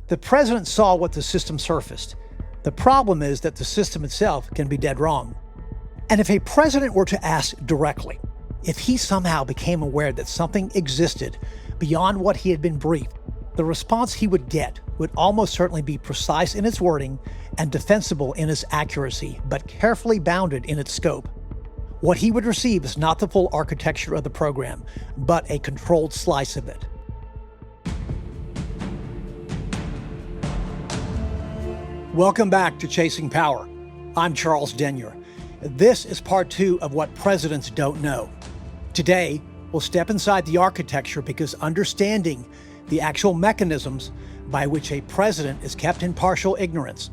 The president saw what the system surfaced. The problem is that the system itself can be dead wrong. And if a president were to ask directly, if he somehow became aware that something existed beyond what he had been briefed, the response he would get would almost certainly be precise in its wording and defensible in its accuracy, but carefully bounded in its scope. What he would receive is not the full architecture of the program, but a controlled slice of it. Welcome back to Chasing Power. I'm Charles Denyer. This is part 2 of what presidents don't know. Today, we'll step inside the architecture because understanding the actual mechanisms by which a president is kept in partial ignorance,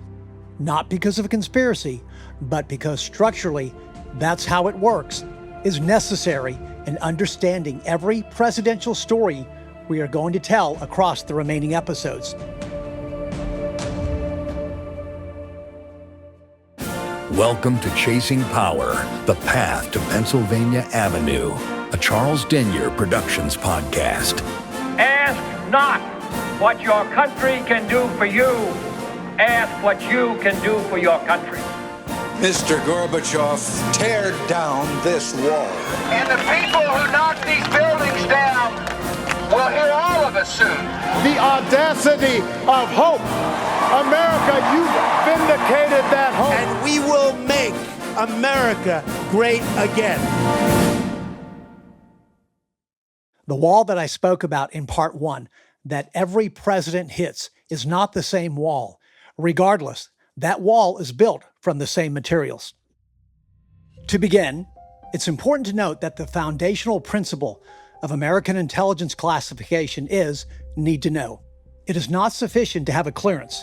not because of a conspiracy, but because structurally that's how it works, is necessary in understanding every presidential story we are going to tell across the remaining episodes. Welcome to Chasing Power, the path to Pennsylvania Avenue, a Charles Denyer Productions podcast. Ask not what your country can do for you. Ask what you can do for your country. Mr. Gorbachev, tear down this wall. And the people who knock these buildings down will hear all of us soon. The audacity of hope. America, you vindicated that hope. And we will make America great again. The wall that I spoke about in part 1, that every president hits, is not the same wall. Regardless, that wall is built from the same materials. To begin, it's important to note that the foundational principle of American intelligence classification is need to know. It is not sufficient to have a clearance.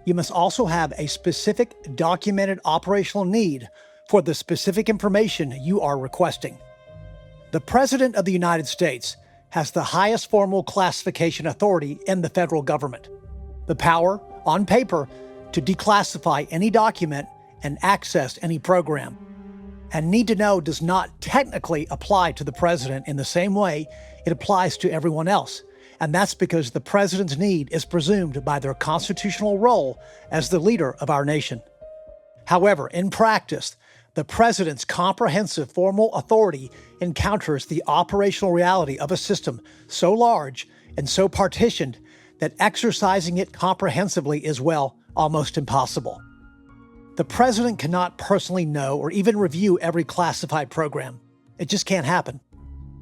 You must also have a specific documented operational need for the specific information you are requesting. The President of the United States has the highest formal classification authority in the federal government. The power, on paper, to declassify any document and access any program. And need to know does not technically apply to the president in the same way it applies to everyone else. And that's because the president's need is presumed by their constitutional role as the leader of our nation. However, in practice, the president's comprehensive formal authority encounters the operational reality of a system so large and so partitioned that exercising it comprehensively is, well, almost impossible. The president cannot personally know or even review every classified program. It just can't happen.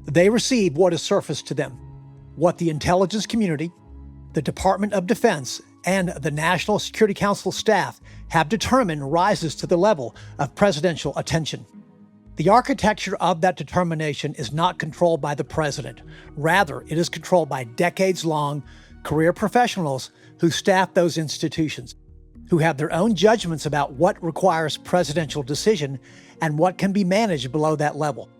They receive what is surfaced to them, what the intelligence community, the Department of Defense, and the National Security Council staff have determined rises to the level of presidential attention. The architecture of that determination is not controlled by the president. Rather, it is controlled by decades-long career professionals who staff those institutions, who have their own judgments about what requires presidential decision and what can be managed below that level.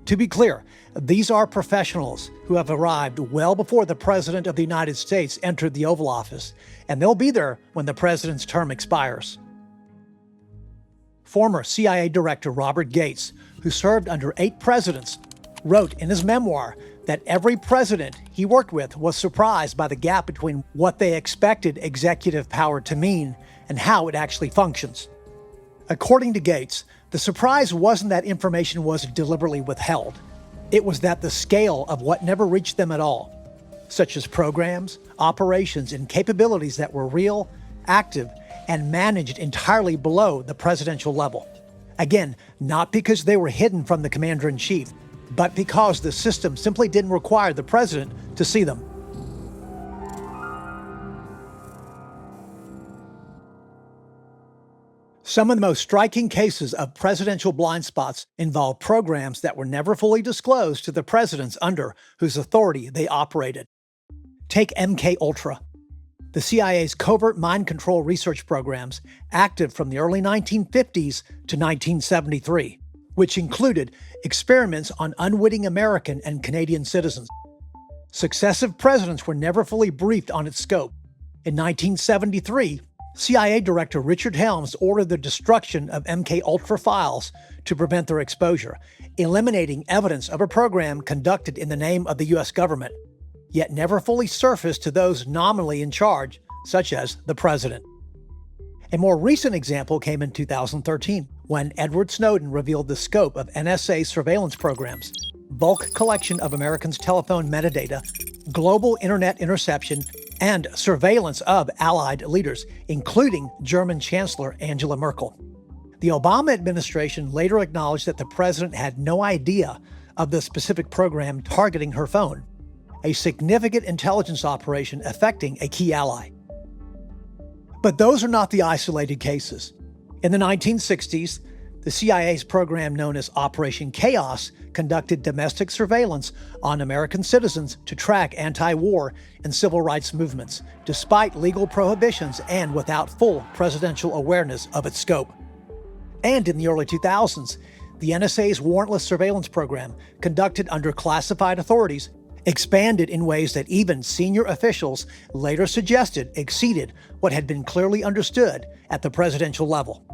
To be clear, these are professionals who have arrived well before the President of the United States entered the Oval Office, and they'll be there when the president's term expires. Former CIA Director Robert Gates, who served under 8 presidents, wrote in his memoir that every president he worked with was surprised by the gap between what they expected executive power to mean and how it actually functions. According to Gates, the surprise wasn't that information was deliberately withheld. It was that the scale of what never reached them at all, such as programs, operations, and capabilities that were real, active, and managed entirely below the presidential level. Again, not because they were hidden from the commander-in-chief, but because the system simply didn't require the president to see them. Some of the most striking cases of presidential blind spots involve programs that were never fully disclosed to the presidents under whose authority they operated. Take MK-Ultra, the CIA's covert mind control research programs active from the early 1950s to 1973, which included experiments on unwitting American and Canadian citizens. Successive presidents were never fully briefed on its scope. In 1973, CIA Director Richard Helms ordered the destruction of MK-Ultra files to prevent their exposure, eliminating evidence of a program conducted in the name of the U.S. government. yet never fully surfaced to those nominally in charge, such as the president. A more recent example came in 2013, when Edward Snowden revealed the scope of NSA surveillance programs, bulk collection of Americans' telephone metadata, global internet interception, and surveillance of allied leaders, including German Chancellor Angela Merkel. The Obama administration later acknowledged that the president had no idea of the specific program targeting her phone, a significant intelligence operation affecting a key ally. But those are not the isolated cases. In the 1960s, the CIA's program known as Operation Chaos conducted domestic surveillance on American citizens to track anti-war and civil rights movements, despite legal prohibitions and without full presidential awareness of its scope. And in the early 2000s, the NSA's warrantless surveillance program, conducted under classified authorities, expanded in ways that even senior officials later suggested exceeded what had been clearly understood at the presidential level.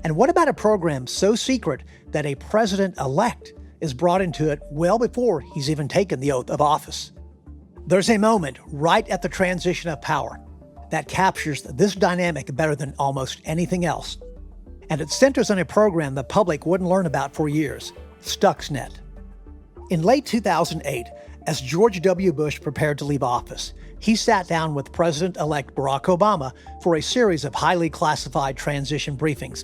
And what about a program so secret that a president-elect is brought into it well before he's even taken the oath of office? There's a moment right at the transition of power that captures this dynamic better than almost anything else. And it centers on a program the public wouldn't learn about for years, Stuxnet. In late 2008, as George W. Bush prepared to leave office, he sat down with President-elect Barack Obama for a series of highly classified transition briefings.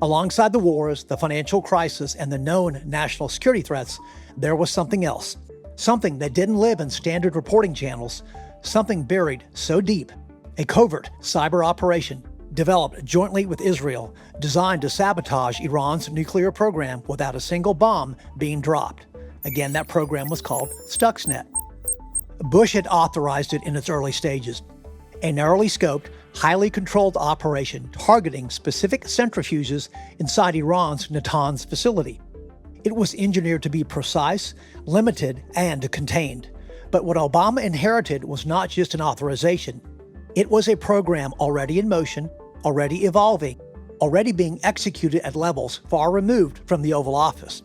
Alongside the wars, the financial crisis, and the known national security threats, there was something else. Something that didn't live in standard reporting channels. Something buried so deep. A covert cyber operation developed jointly with Israel, designed to sabotage Iran's nuclear program without a single bomb being dropped. Again, that program was called Stuxnet. Bush had authorized it in its early stages. A narrowly scoped, highly controlled operation targeting specific centrifuges inside Iran's Natanz facility. It was engineered to be precise, limited, and contained. But what Obama inherited was not just an authorization. It was a program already in motion, already evolving, already being executed at levels far removed from the Oval Office.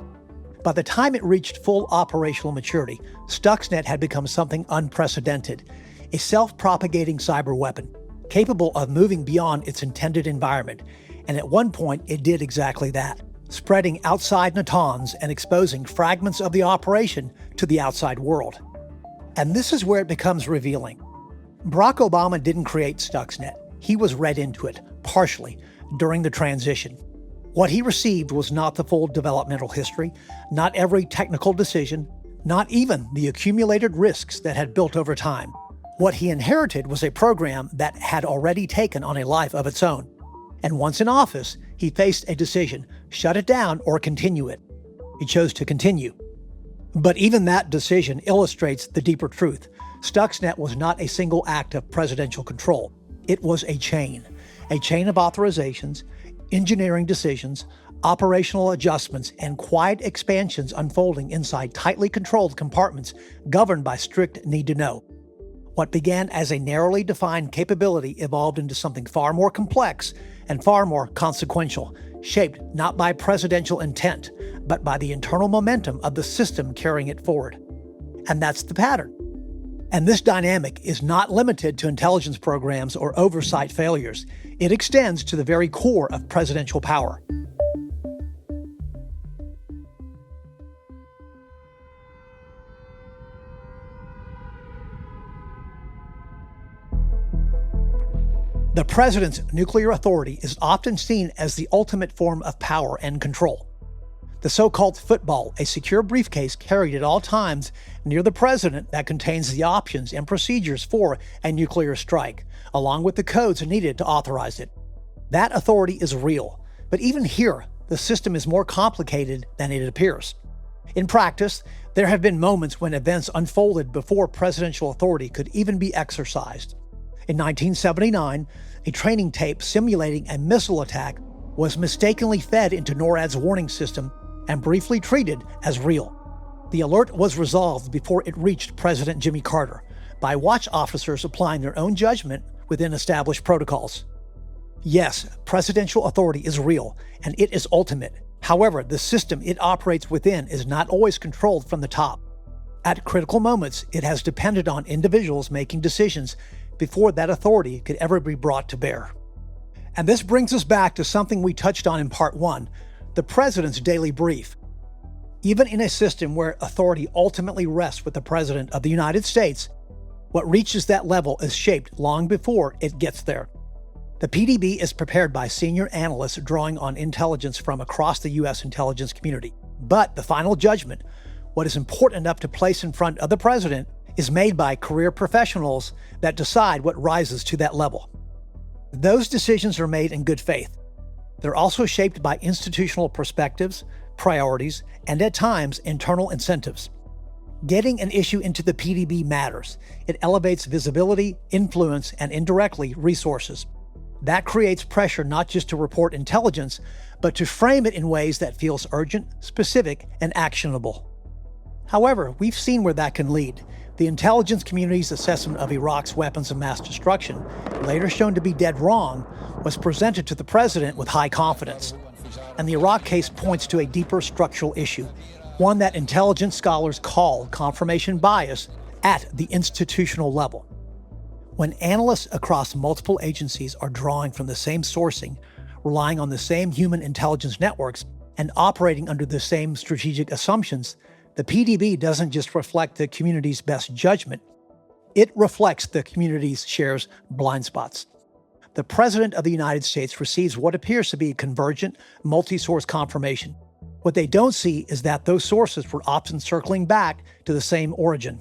By the time it reached full operational maturity, Stuxnet had become something unprecedented, a self-propagating cyber weapon, capable of moving beyond its intended environment. And at one point, it did exactly that, spreading outside Natanz and exposing fragments of the operation to the outside world. And this is where it becomes revealing. Barack Obama didn't create Stuxnet. He was read into it, partially, during the transition. What he received was not the full developmental history, not every technical decision, not even the accumulated risks that had built over time. What he inherited was a program that had already taken on a life of its own. And once in office, he faced a decision: shut it down or continue it. He chose to continue. But even that decision illustrates the deeper truth. Stuxnet was not a single act of presidential control. It was a chain of authorizations, engineering decisions, operational adjustments, and quiet expansions unfolding inside tightly controlled compartments governed by strict need-to-know. What began as a narrowly defined capability evolved into something far more complex and far more consequential, shaped not by presidential intent, but by the internal momentum of the system carrying it forward. And that's the pattern. And this dynamic is not limited to intelligence programs or oversight failures. It extends to the very core of presidential power. The president's nuclear authority is often seen as the ultimate form of power and control. The so-called football, a secure briefcase carried at all times near the president that contains the options and procedures for a nuclear strike, along with the codes needed to authorize it. That authority is real, but even here, the system is more complicated than it appears. In practice, there have been moments when events unfolded before presidential authority could even be exercised. In 1979, a training tape simulating a missile attack was mistakenly fed into NORAD's warning system and briefly treated as real. The alert was resolved before it reached President Jimmy Carter by watch officers applying their own judgment within established protocols. Yes, presidential authority is real, and it is ultimate. However, the system it operates within is not always controlled from the top. At critical moments, it has depended on individuals making decisions before that authority could ever be brought to bear. And this brings us back to something we touched on in Part 1, the President's daily brief. Even in a system where authority ultimately rests with the President of the United States, what reaches that level is shaped long before it gets there. The PDB is prepared by senior analysts drawing on intelligence from across the U.S. intelligence community. But the final judgment, what is important enough to place in front of the President, is made by career professionals that decide what rises to that level. Those decisions are made in good faith. They're also shaped by institutional perspectives, priorities, and at times, internal incentives. Getting an issue into the PDB matters. It elevates visibility, influence, and indirectly, resources. That creates pressure not just to report intelligence, but to frame it in ways that feels urgent, specific, and actionable. However, we've seen where that can lead. The intelligence community's assessment of Iraq's weapons of mass destruction, later shown to be dead wrong, was presented to the President with high confidence. And the Iraq case points to a deeper structural issue, one that intelligence scholars call confirmation bias at the institutional level. When analysts across multiple agencies are drawing from the same sourcing, relying on the same human intelligence networks, and operating under the same strategic assumptions, the PDB doesn't just reflect the community's best judgment, it reflects the community's shares blind spots. The President of the United States receives what appears to be convergent, multi-source confirmation. What they don't see is that those sources were often circling back to the same origin.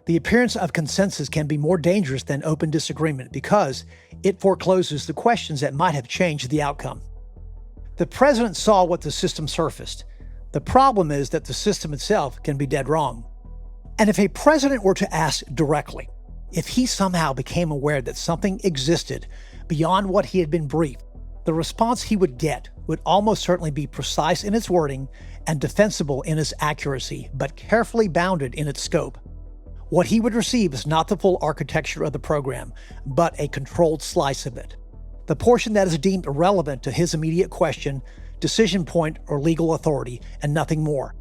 The appearance of consensus can be more dangerous than open disagreement because it forecloses the questions that might have changed the outcome. The President saw what the system surfaced. The problem is that the system itself can be dead wrong. And if a president were to ask directly, if he somehow became aware that something existed beyond what he had been briefed, the response he would get would almost certainly be precise in its wording and defensible in its accuracy, but carefully bounded in its scope. What he would receive is not the full architecture of the program, but a controlled slice of it. The portion that is deemed irrelevant to his immediate question, decision point, or legal authority, and nothing more.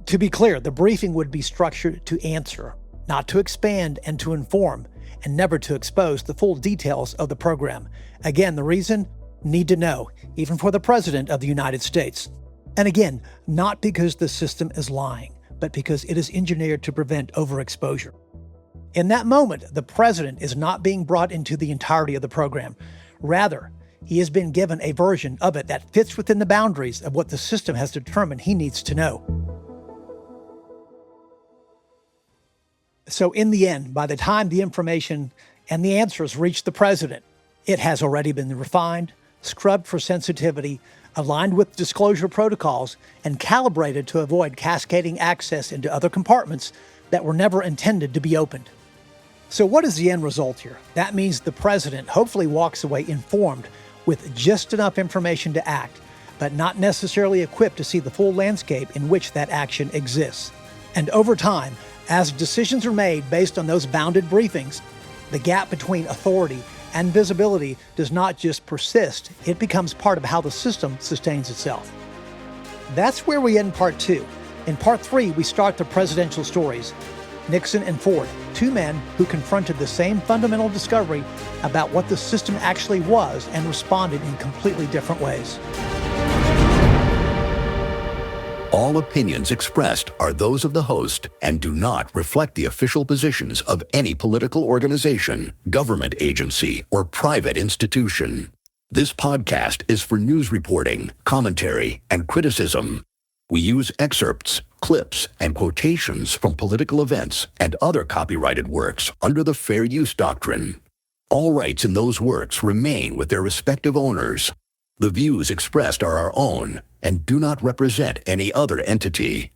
To be clear, the briefing would be structured to answer, not to expand and to inform, and never to expose the full details of the program. Again, the reason? Need to know, even for the President of the United States. And again, not because the system is lying, but because it is engineered to prevent overexposure. In that moment, the President is not being brought into the entirety of the program. Rather, he has been given a version of it that fits within the boundaries of what the system has determined he needs to know. So in the end, by the time the information and the answers reach the President, it has already been refined, scrubbed for sensitivity, aligned with disclosure protocols, and calibrated to avoid cascading access into other compartments that were never intended to be opened. So what is the end result here? That means the President hopefully walks away informed with just enough information to act, but not necessarily equipped to see the full landscape in which that action exists. And over time, as decisions are made based on those bounded briefings, the gap between authority and visibility does not just persist, it becomes part of how the system sustains itself. That's where we end Part 2. In Part 3, we start the presidential stories. Nixon and Ford, two men who confronted the same fundamental discovery about what the system actually was and responded in completely different ways. All opinions expressed are those of the host and do not reflect the official positions of any political organization, government agency, or private institution. This podcast is for news reporting, commentary, and criticism. We use excerpts, clips, and quotations from political events and other copyrighted works under the Fair Use Doctrine. All rights in those works remain with their respective owners. The views expressed are our own and do not represent any other entity.